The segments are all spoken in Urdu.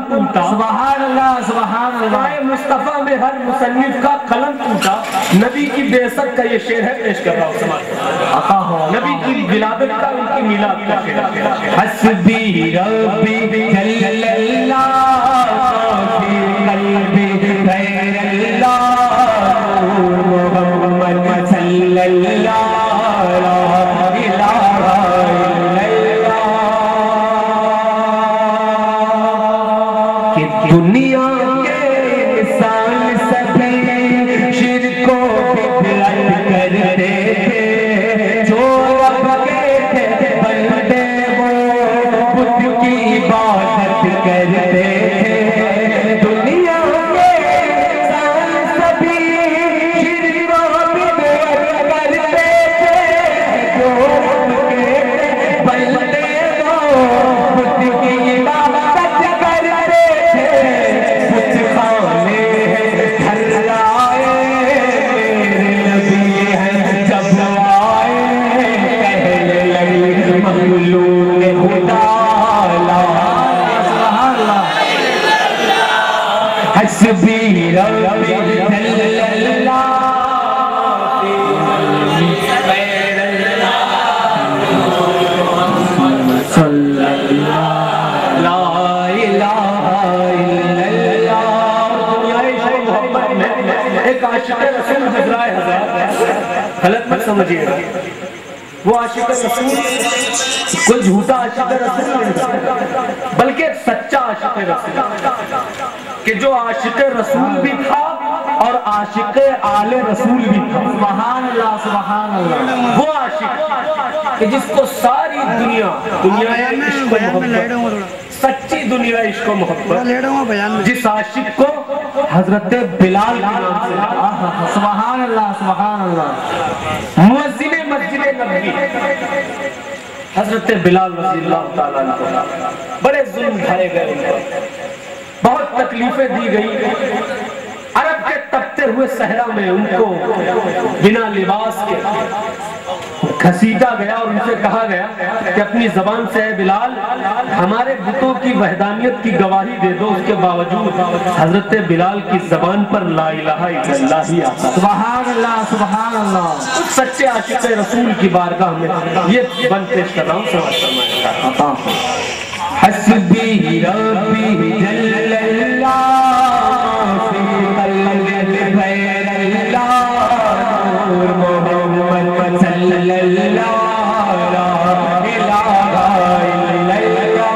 ٹوٹا، سبحان اللہ سبحان اللہ، مصطفیٰ میں ہر مصنف کا قلم ٹوٹا. نبی کی بعثت کا یہ شعر ہے، پیش کر رہا ہوں سماعت. عطا ہو نبی کی ولادت کا، ان کی میلاد کا شعر ہے. حسبی ربی جل اللہ فی قلبی غیر اللہ محمد صلی اللہ لا الہ الا اللہ. کہ دنیا کے انسان سبھی شرک و بدعت کرتے تھے، جو رب کے تھے بندے وہ بت کی عبادت کرتے تھے. دنیا کے انسان سبھی شرک و بدعت کرتے تھے، جو رب کے تھے بندے وہ بت کی عبادت کرتے تھے. کچھ خانے گھر آئے میرے نبی ہیں جب آئے، کہنے لگے مخلوق خدا لا حسبی ربی جل اللہ غیر صلی اللہ لا الہ الا اللہ. دنیائے عشق و محبت میں ایک عاشق رسول حضرائے حضرات غلط مت سمجھیے گا. وہ عاشق رسول کوئی جھوٹا عاشق رسول نہیں، بلکہ ایک سچا عاشق رسول، کہ جو عاشق رسول بھی تھا اور عاشق آل رسول بھی تھا. سبحان اللہ سبحان اللہ. وہ عاشق کہ جس کو ساری دنیا عشق و محبت، سچی دنیا عشق و محبت، جس عاشق کو حضرت بلال کے نام سے، سبحان اللہ سبحان اللہ، مؤذن مسجد نبوی حضرت بلال رضی اللہ تعالیٰ عنہ، بڑے ظلم ڈھائے گئے ان پر، بہت تکلیفیں دی گئی. عرب کے تپتے ہوئے صحرا میں ان کو بنا لباس کے گھسیٹا گیا اور ان سے کہا گیا کہ اپنی زبان سے اے بلال ہمارے بتوں کی وحدانیت کی گواہی دے دو. اس کے باوجود حضرت بلال کی زبان پر لا الہ الا اللہ ہی آتا. سبحان اللہ سبحان اللہ. سچے عاشق رسول کی بارگاہ میں یہ بند پیش کر رہا ہوں. سمجھ فرمائے حسبی ربی جل اللہ فی قلبی غیر اللہ محمد صلی اللہ لا الہ الا اللہ.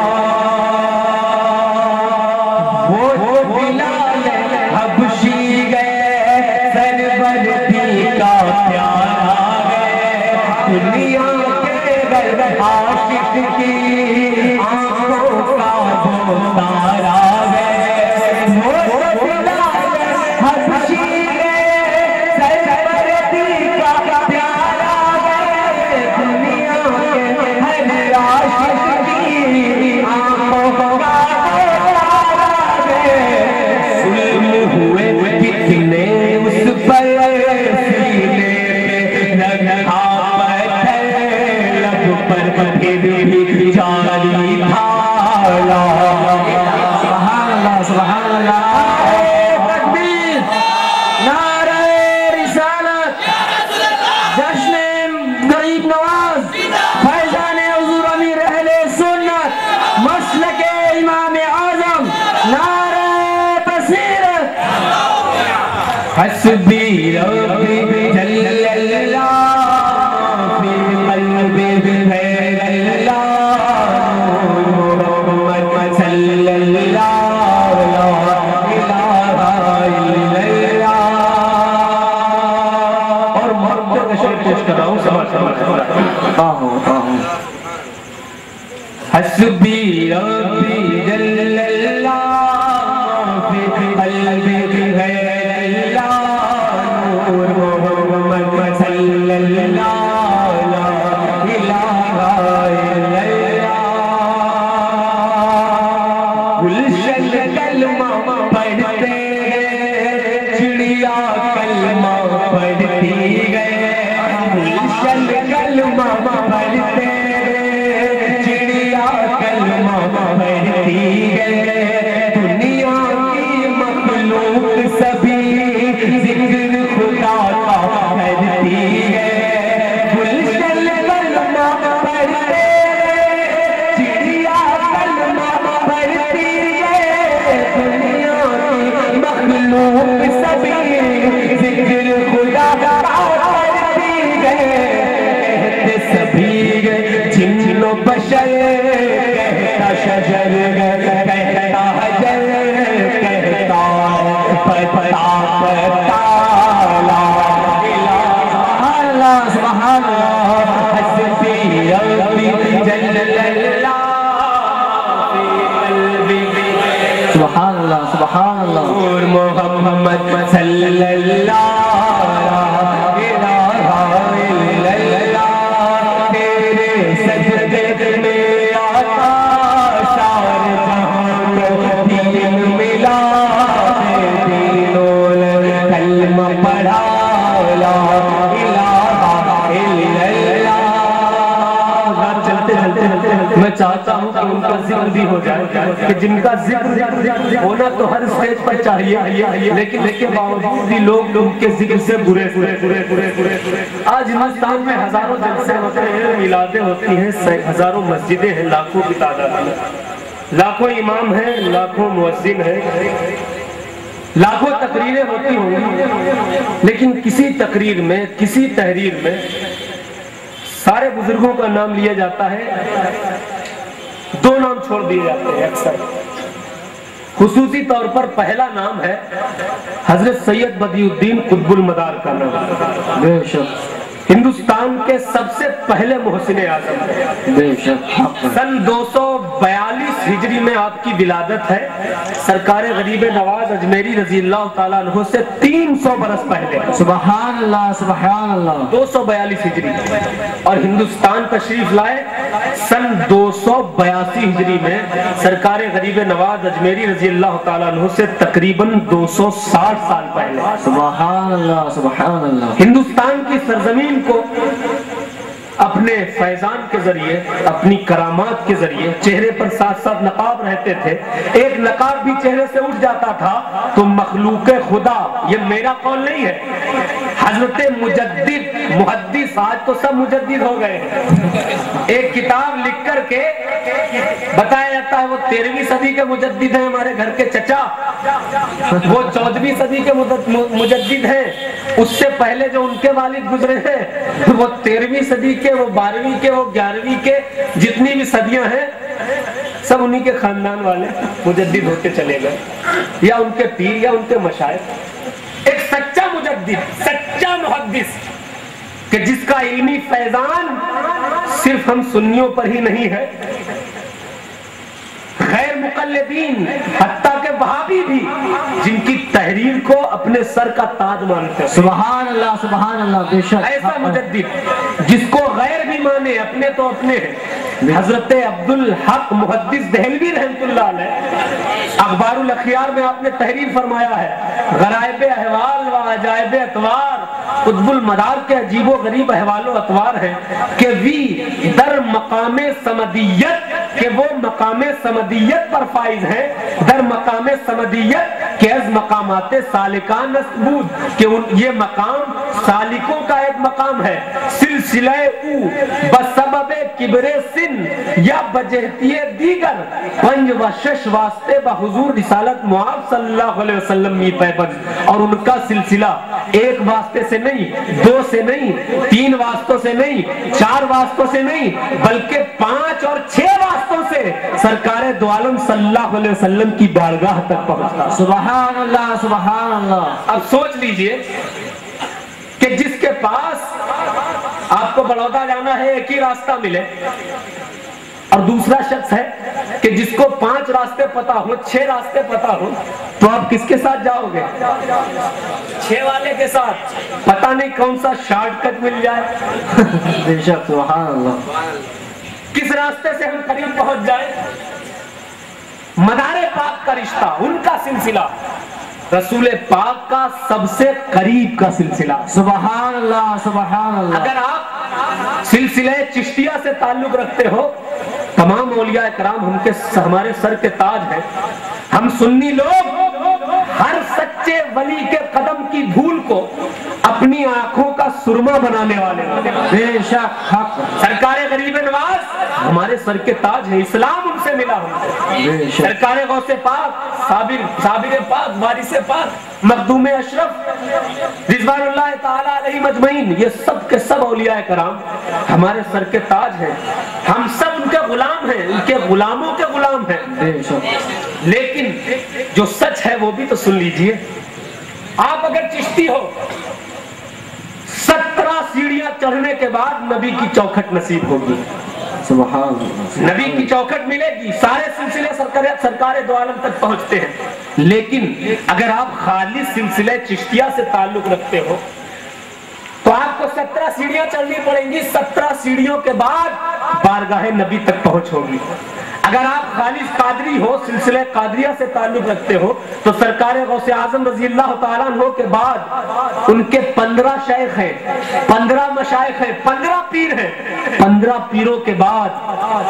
وہ بلال حبشی گئے سرورتی کا پیارا گئے، دنیا کے غیر عاشق کی آنکھوں کا تارا گئے. وہ بلال حبشی گئے سرورتی کا پیارا گئے، دنیا کے ہر عاشق کی آنکھوں کا تارا گئے. ظلم ہوئے کتنے اس پر سینے پہ رکھا پتھر، لب پر پھر بھی جاری تھا لا سبحان اللہ سبحان اللہ. تکبیر، نعرہ رسالت، جشن غریب نواز، فیضان حضور امیر اہل سنت، مسلک امام اعظم، نعرہ بصیرت. حسبی ربی جل اللہ فی قلبی غیر اللہ محمد صلی اللہ لا الہ الا اللہ. اور محبت کا شعر پیش کر رہا ہوں. سمجھ حسبی ربی جل اللہ فی قلبی غیر اللہ محمد صلی اللہ لا الہ الا اللہ. گلشن کلمہ پڑھتے گئے، چڑیا کلمہ پڑھتی گئے. گلشن کلمہ پڑھتے گئے، چڑیا کلمہ پڑھتی گئے. دنیا کی مخلوق سبھی ذکر خدا کرتی گئے، کہتے سبھی گئے جن و بشر، کہتا شجر کہتا حجر، کہتا پتا پتا لا الہ اللہ سبحان اللہ حسبی ربی جل اللہ سبحان اللہ سبحان اللہ نور محمد صلی اللہ الہ الا اللہ، تیرے سجدے میں آتا سارے جہاں کو دین ملا، تینوں نے کلمہ پڑھا لا الہ الا اللہ۔ چلتے چلتے میں چاہتا ہوں کہ ان کا ذکر بھی ہو جائے، کہ جن کا ذکر ہونا تو ہر اسٹیج پر چاہیے، لیکن اس کے باوجود بھی لوگ ان کے ذکر سے برے۔ آج ہندوستان میں ہزاروں جلسے ہوتے ہیں، میلادیں ہوتی ہیں، ہزاروں مسجدیں ہیں، لاکھوں کی تعداد میں، لاکھوں امام ہیں، لاکھوں مؤذن ہیں، لاکھوں تقریریں ہوتی ہوں گی، لیکن کسی تقریر میں، کسی تحریر میں سارے بزرگوں کا نام لیا جاتا ہے، دو نام چھوڑ دیے جاتے ہیں اکثر۔ خصوصی طور پر پہلا نام ہے حضرت سید بدیع الدین قطب المدار کا نام، بے شک ہندوستان کے سب سے پہلے محسن اعظم، بے شک سن 242 ہجری میں آپ کی ولادت ہے، سرکار غریب نواز اجمیری رضی اللہ تعالیٰ عنہ سے 300 برس پہلے، سبحان اللہ سبحان اللہ 242 ہجری، اور ہندوستان تشریف لائے سن 282 ہجری میں، سرکار غریب نواز اجمیری رضی اللہ تعالیٰ عنہ سے تقریباً 260 سال پہلے۔ سبحان اللہ سبحان اللہ۔ ہندوستان کی سرزمین کو اپنے فیضان کے ذریعے، اپنی کرامات کے ذریعے، چہرے پر ساتھ ساتھ نقاب رہتے تھے، ایک نقاب بھی چہرے سے اٹھ جاتا تھا تو مخلوق خدا، یہ میرا قول نہیں ہے، حضرت مجدد محدث، آج تو سب مجدد ہو گئے ہیں، ایک کتاب لکھ کر کے بتایا جاتا ہے وہ 13ویں صدی کے مجدد ہیں، ہمارے گھر کے چچا وہ 14ویں صدی کے مجدد ہیں، اس سے پہلے جو ان کے والد گزرے ہیں وہ 13ویں صدی کے، وہ 12ویں کے، وہ 11ویں کے، جتنی بھی صدیاں ہیں سب انہی کے خاندان والے مجدد ہوتے چلے گئے، یا ان کے پیر یا ان کے مشائخ۔ ایک سچا مجدد، سچا محدث، کہ جس کا علمی فیضان صرف ہم سنیوں پر ہی نہیں ہے، غیر مقلدین حتیٰ کہ وہابی بھی جن کی تحریر کو اپنے سر کا تاج مانتے ہیں۔ سبحان اللہ سبحان اللہ، بے شک ایسا مجدد جس کو غیر بھی مانے، اپنے تو اپنے ہیں، حضرت عبدالحق محدث دہلوی رحمت اللہ علیہ، اخبار الاخیار میں آپ نے تحریر فرمایا ہے، غرائب احوال و عجائب اطوار، قطب المدار کے عجیب و غریب احوال و اطوار ہیں کہ وی در مقام سمدیت، کہ وہ مقام سمدیت پر فائز ہے، در مقام سمدیت کہ از مقامات سالکان اسبود، کہ یہ مقام سالکوں کا ایک مقام ہے، سلسلہ او بسبب کبر سن یا بجہتی دیگر، پنج و شش واسطے بحضور رسالت معاف صلی اللہ علیہ وسلم می پیبند، اور ان کا سلسلہ ایک واسطے سے نہیں، 2 سے نہیں، 3 واسطوں سے نہیں، 4 واسطوں سے نہیں، بلکہ 5 اور 6 واسطوں سے سرکار دو عالم صلی اللہ علیہ وسلم کی بارگاہ تک پہنچتا۔ سبحان اللہ سبحان اللہ۔ اب سوچ لیجئے کہ جس کے پاس آپ کو بڑودہ جانا ہے ایک ہی راستہ ملے، اور دوسرا شخص ہے کہ جس کو 5 راستے پتا ہو، 6 راستے پتا ہو، تو آپ کس کے ساتھ جاؤ گے؟ 6 والے کے ساتھ، پتہ نہیں کون سا شارٹ کٹ مل جائے، بے شک سبحان اللہ۔ کس راستے سے ہم قریب پہنچ جائیں۔ مدار پاک کا رشتہ، ان کا سلسلہ، رسول پاک کا سب سے قریب کا سلسلہ، سبحان اللہ سبحان اللہ۔ اگر آپ سلسلہ چشتیہ سے تعلق رکھتے ہو، تمام اولیاء اکرام ہمارے سر کے تاج ہیں، ہم سنی لوگ ہر سچے ولی کے قدم کی دھول کو اپنی آنکھوں کا سرما بنانے والے ہیں۔ بے شک حق۔ سرکار غریب نواز ہمارے سر کے تاج ہیں، اسلام ان سے ملا ہم سرکار غوث پاک، صابر پاک، وارث پاک، مخدوم اشرف رضوان اللہ تعالی علیہ مجمعین، یہ سب کے سب اولیاء کرام ہمارے سر کے تاج ہیں، ہم سب ان کے غلام ہیں، ان کے غلاموں کے غلام ہیں۔ لیکن جو سچ ہے وہ بھی تو سن لیجئے، آپ اگر چشتی ہو 17 سیڑھیاں چڑھنے کے بعد نبی کی چوکھٹ نصیب ہوگی، سبحان اللہ، نبی کی چوکھٹ ملے گی، سارے سلسلے سرکار دو عالم تک پہنچتے ہیں۔ لیکن اگر آپ خالص سلسلے چشتیہ سے تعلق رکھتے ہو تو آپ کو 17 سیڑھیاں چڑھنی پڑیں گی، 17 سیڑھیوں کے بعد بارگاہ نبی تک پہنچ ہوگی۔ اگر آپ خالص قادری ہو، سلسلہ قادریہ سے تعلق رکھتے ہو تو سرکار غوث اعظم رضی اللہ تعالیٰ عنہ کے بعد ان کے 15 شیخ ہیں، 15 مشائخ ہیں، 15 پیر ہیں، 15 پیروں کے بعد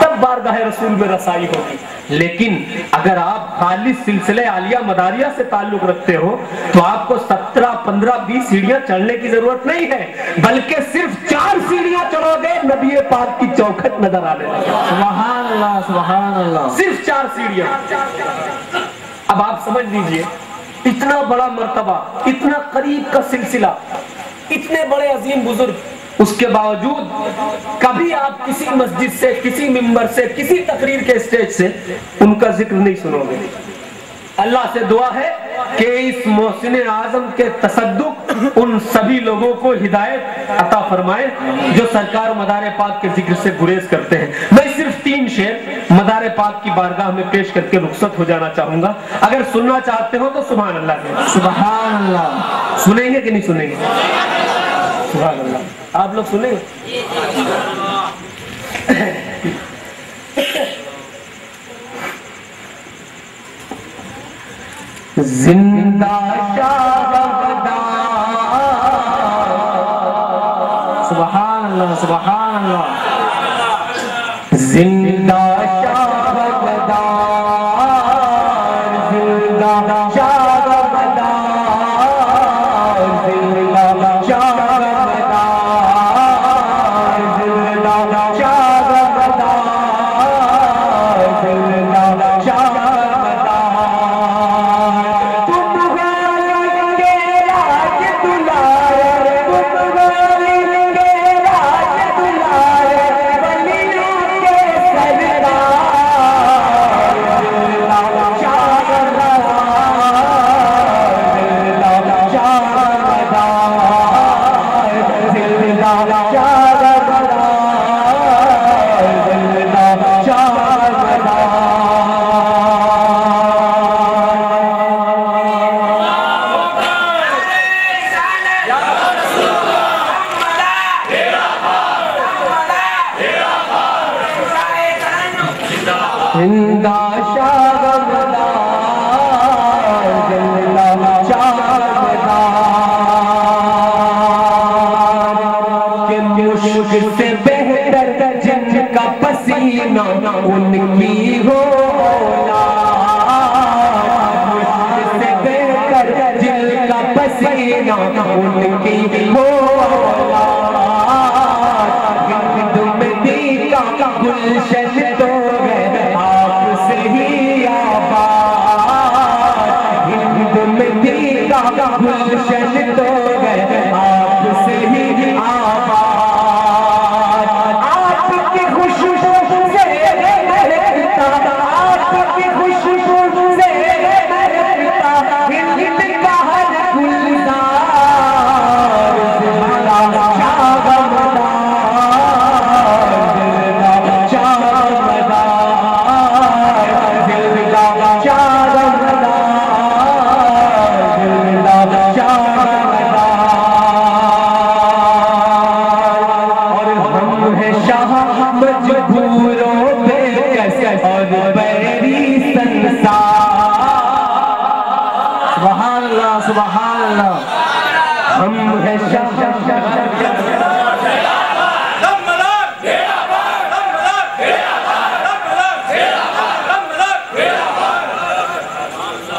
تب بارگاہ رسول میں رسائی ہوگی۔ لیکن اگر آپ خالص سلسلہ عالیہ مداریہ سے تعلق رکھتے ہو تو آپ کو 17، 15، 20 سیڑھیاں چڑھنے کی ضرورت نہیں ہے، بلکہ صرف 4 سیڑھیاں چڑھو گے نبی پاک کی چوکھٹ نظر آنے لگے۔ سبحان اللہ، سبحان اللہ، صرف 4 سیڑھیاں۔ اب آپ سمجھ لیجئے، اتنا بڑا مرتبہ، اتنا قریب کا سلسلہ، اتنے بڑے عظیم بزرگ، اس کے باوجود کبھی آپ کسی مسجد سے، کسی ممبر سے، کسی تقریر کے اسٹیج سے ان کا ذکر نہیں سنو گے۔ اللہ سے دعا ہے کہ اس محسن اعظم کے تصدق ان سبھی لوگوں کو ہدایت عطا فرمائے جو سرکار مدار پاک کے ذکر سے گریز کرتے ہیں۔ میں صرف 3 شعر مدار پاک کی بارگاہ میں پیش کر کے رخصت ہو جانا چاہوں گا، اگر سننا چاہتے ہو تو سبحان اللہ کہیں۔ سبحان اللہ، سنیں گے کہ نہیں سنیں گے؟ سبحان اللہ، آپ لوگ سنیں گے؟ زندہ شاہداں، سبحان اللہ، سبحان اللہ، زندہ شاہداں، زندہ شاہداں، زندہ شاہداں، زندہ شاہداں، زندہ شاہداں۔ سے بہتر جن کا پسینہ ان کی ہو اولاد، سے بہتر جن کا پسینہ ان کی ہو اولاد، ہند میں کا گلشن تو ہے آپ سے ہی آباد، ہند میں کا گلشن تو ہے آپ سے ہی آباد۔ سبحان اللہ، ہم ہے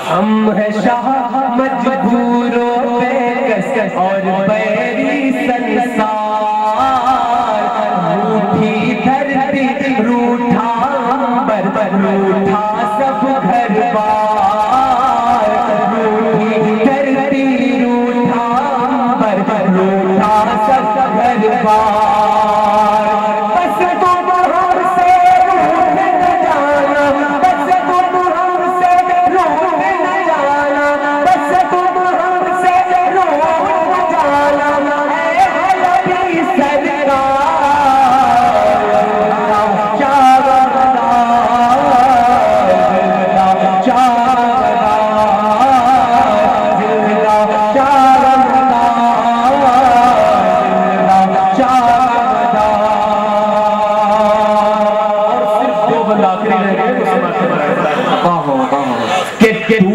ہم ہے شاہ مجبوروں پہ اور بیری سنسار، روٹھی دھرتی روح